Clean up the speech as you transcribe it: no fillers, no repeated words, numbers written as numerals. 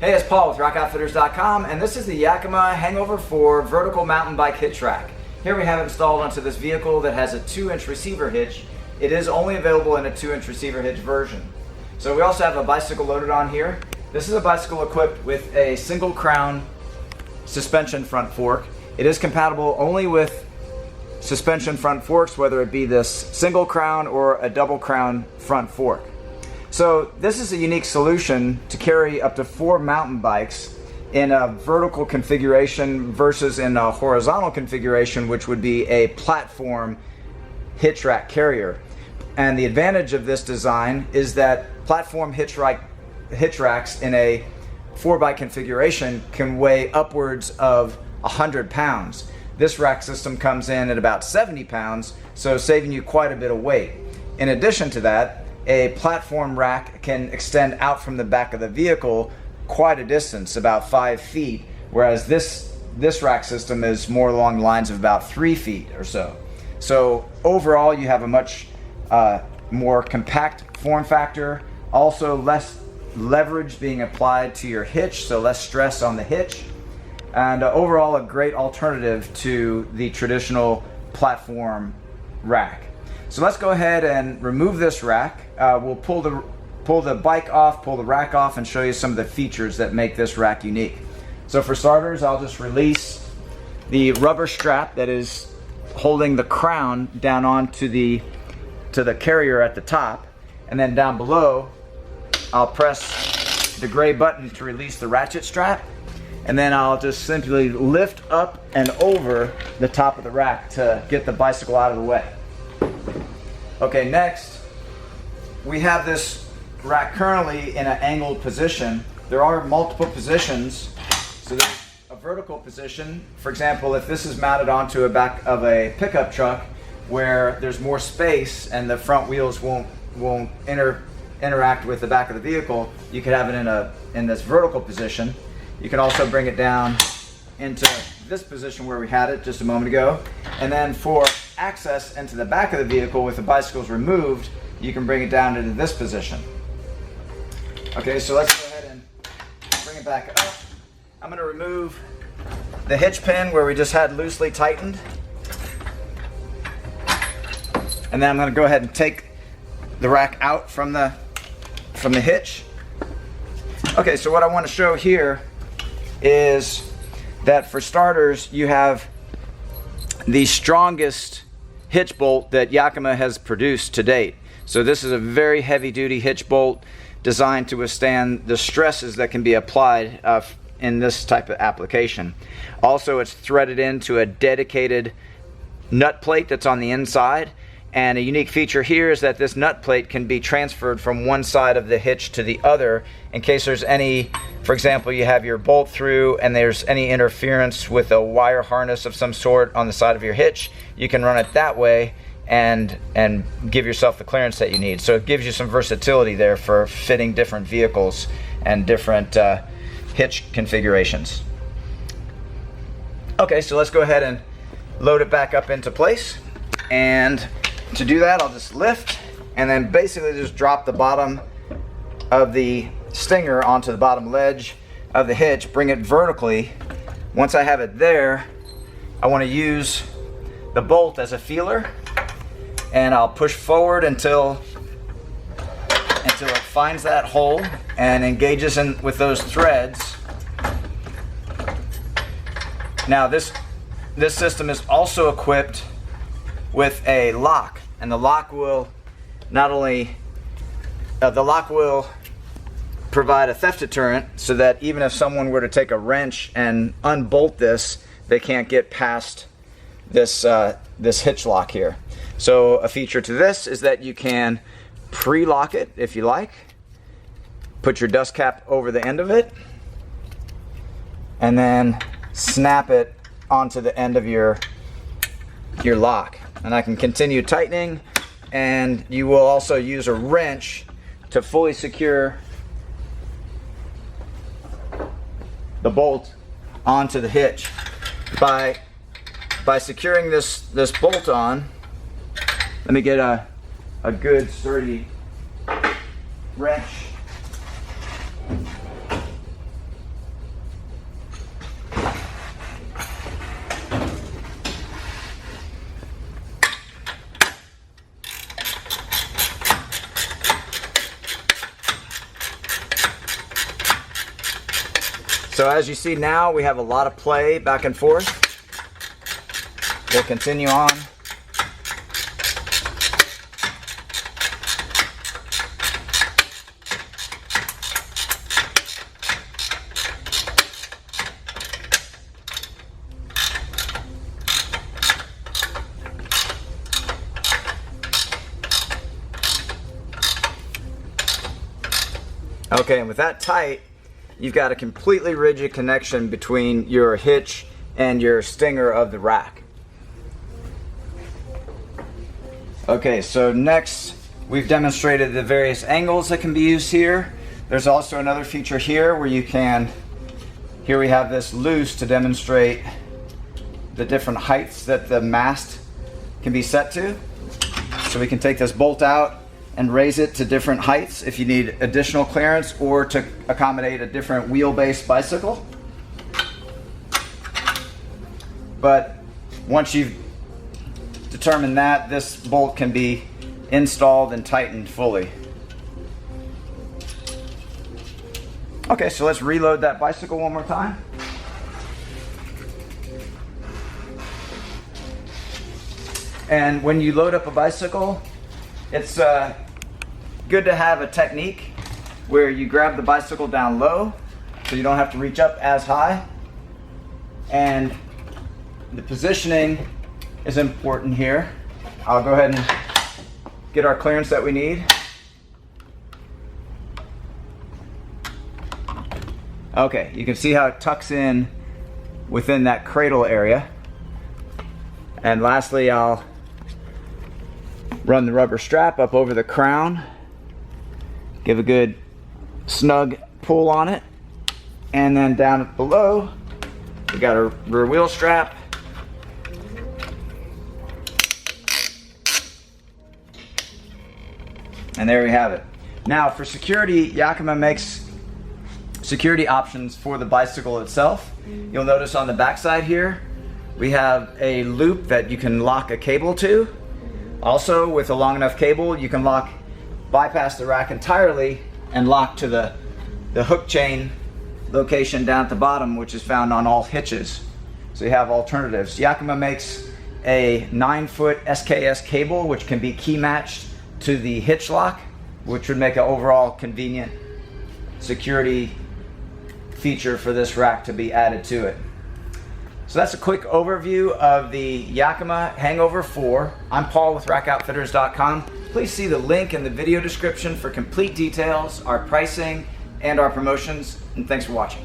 Hey, it's Paul with rockoutfitters.com, and this is the Yakima HangOver 4 vertical mountain bike hitch rack. Here we have it installed onto this vehicle that has a 2-inch receiver hitch. It is only available in a 2-inch receiver hitch version. So we also have a bicycle loaded on here. This is a bicycle equipped with a single crown suspension front fork. It is compatible only with suspension front forks, whether it be this single crown or a double crown front fork. So this is a unique solution to carry up to 4 mountain bikes in a vertical configuration versus in a horizontal configuration, which would be a platform hitch rack carrier. And the advantage of this design is that platform hitch racks in a 4-bike configuration can weigh upwards of 100 pounds. This rack system comes in at about 70 pounds, so saving you quite a bit of weight. In addition to that, a platform rack can extend out from the back of the vehicle quite a distance, about 5 feet, whereas this rack system is more along the lines of about 3 feet or so. So overall, you have a much more compact form factor, also less leverage being applied to your hitch, so less stress on the hitch, and overall a great alternative to the traditional platform rack. So let's go ahead and remove this rack. We'll pull the bike off, pull the rack off, and show you some of the features that make this rack unique. So for starters, I'll just release the rubber strap that is holding the crown down onto the carrier at the top, and then down below, I'll press the gray button to release the ratchet strap, and then I'll just simply lift up and over the top of the rack to get the bicycle out of the way. Okay, next, we have this rack currently in an angled position. There are multiple positions. So there's a vertical position. For example, if this is mounted onto a back of a pickup truck where there's more space and the front wheels won't interact with the back of the vehicle, you could have it in this vertical position. You can also bring it down into this position where we had it just a moment ago. And then for access into the back of the vehicle with the bicycles removed, you can bring it down into this position. Okay, so let's go ahead and bring it back up. I'm going to remove the hitch pin where we just had loosely tightened. And then I'm going to go ahead and take the rack out from the hitch. Okay, so what I want to show here is that for starters, you have the strongest hitch bolt that Yakima has produced to date. So this is a very heavy duty hitch bolt designed to withstand the stresses that can be applied in this type of application. Also, it's threaded into a dedicated nut plate that's on the inside. And a unique feature here is that this nut plate can be transferred from one side of the hitch to the other in case there's any, for example, you have your bolt through and there's any interference with a wire harness of some sort on the side of your hitch, you can run it that way and give yourself the clearance that you need. So it gives you some versatility there for fitting different vehicles and different hitch configurations. Okay, so let's go ahead and load it back up into place. And to do that, I'll just lift and then basically just drop the bottom of the stinger onto the bottom ledge of the hitch, bring it vertically. Once I have it there, I want to use the bolt as a feeler, and I'll push forward until it finds that hole and engages in with those threads. Now this system is also equipped with a lock, and the lock will not only provide a theft deterrent so that even if someone were to take a wrench and unbolt this, they can't get past this hitch lock here. So a feature to this is that you can pre-lock it if you like, put your dust cap over the end of it, and then snap it onto the end of your lock. And I can continue tightening, and you will also use a wrench to fully secure the bolt onto the hitch. By securing this bolt on, let me get a good sturdy wrench. So as you see now, we have a lot of play back and forth. We'll continue on. Okay, and with that tight, you've got a completely rigid connection between your hitch and your stinger of the rack. Okay, so next we've demonstrated the various angles that can be used here. There's also another feature here where you can, here we have this loose to demonstrate the different heights that the mast can be set to. So we can take this bolt out and raise it to different heights if you need additional clearance or to accommodate a different wheelbase bicycle. But once you've determined that, this bolt can be installed and tightened fully. Okay, so let's reload that bicycle one more time. And when you load up a bicycle, it's good to have a technique where you grab the bicycle down low so you don't have to reach up as high. And the positioning is important here. I'll go ahead and get our clearance that we need. Okay, you can see how it tucks in within that cradle area. And lastly, I'll run the rubber strap up over the crown, give a good snug pull on it, and then down below we got our rear wheel strap. And there we have it. Now for security, Yakima makes security options for the bicycle itself. You'll notice on the backside here we have a loop that you can lock a cable to. Also, with a long enough cable, you can bypass the rack entirely and lock to the hook chain location down at the bottom, which is found on all hitches. So you have alternatives. Yakima makes a 9-foot SKS cable, which can be key matched to the hitch lock, which would make an overall convenient security feature for this rack to be added to it. So that's a quick overview of the Yakima HangOver 4. I'm Paul with rackoutfitters.com. Please see the link in the video description for complete details, our pricing, and our promotions. And thanks for watching.